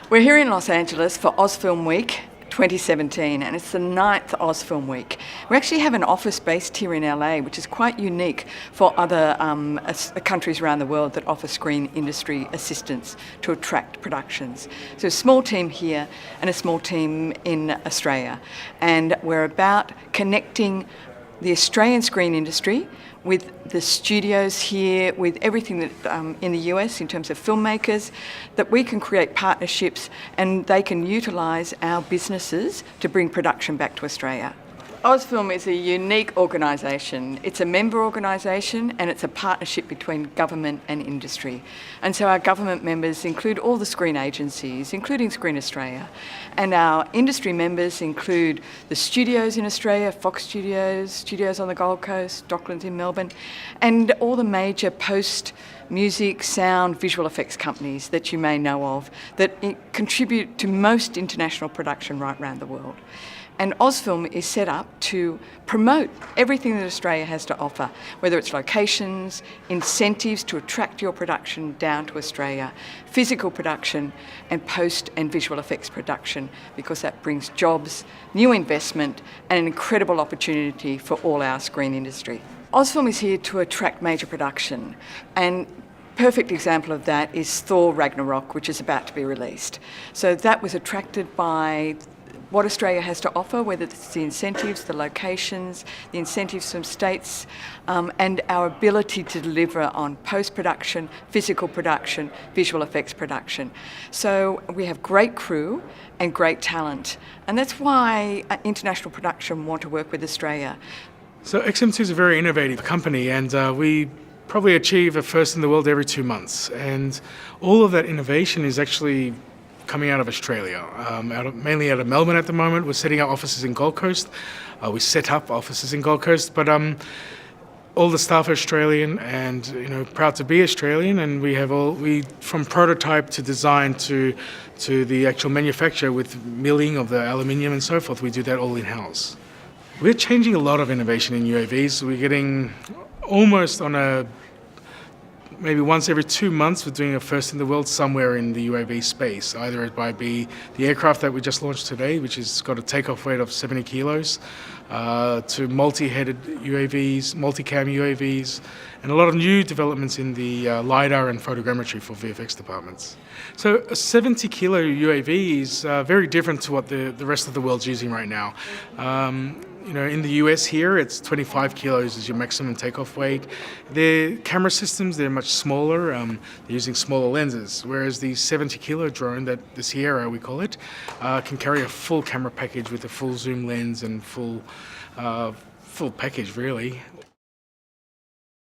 We're here in Los Angeles for Ausfilm Week 2017, and it's the 9th Ausfilm Week. We actually have an office based here in LA, which is quite unique for other countries around the world that offer screen industry assistance to attract productions. So a small team here and a small team in Australia, and we're about connecting the Australian screen industry with the studios here, with everything that in the US in terms of filmmakers, that we can create partnerships and they can utilise our businesses to bring production back to Australia. Ausfilm is a unique organisation. It's a member organisation and it's a partnership between government and industry. And so our government members include all the screen agencies, including Screen Australia. And our industry members include the studios in Australia, Fox Studios, studios on the Gold Coast, Docklands in Melbourne, and all the major post-music, sound, visual effects companies that you may know of that contribute to most international production right around the world. And Ausfilm is set up to promote everything that Australia has to offer, whether it's locations, incentives to attract your production down to Australia, physical production, and post and visual effects production, because that brings jobs, new investment, and an incredible opportunity for all our screen industry. Ausfilm is here to attract major production, and perfect example of that is Thor Ragnarok, which is about to be released. So that was attracted by what Australia has to offer, whether it's the incentives, the locations, the incentives from states, and our ability to deliver on post-production, physical production, visual effects production. So we have great crew and great talent, and that's why international production want to work with Australia. So XM2 is a very innovative company, and we probably achieve a first in the world every 2 months, and all of that innovation is actually coming out of Australia, mainly out of Melbourne at the moment. We're setting up offices in Gold Coast. We set up offices in Gold Coast, but all the staff are Australian, and proud to be Australian. And we from prototype to design to the actual manufacture with milling of the aluminium and so forth. We do that all in house. We're changing a lot of innovation in UAVs. We're getting almost on maybe once every 2 months, we're doing a first in the world somewhere in the UAV space. Either it might be the aircraft that we just launched today, which has got a takeoff weight of 70 kilos, to multi-headed UAVs, multi-cam UAVs, and a lot of new developments in the LiDAR and photogrammetry for VFX departments. So a 70-kilo UAV is very different to what the rest of the world's using right now. In the US here, it's 25 kilos is your maximum takeoff weight. Their camera systems, they're much smaller. They're using smaller lenses, whereas the 70-kilo drone, the Sierra we call it, can carry a full camera package with a full zoom lens and full package really.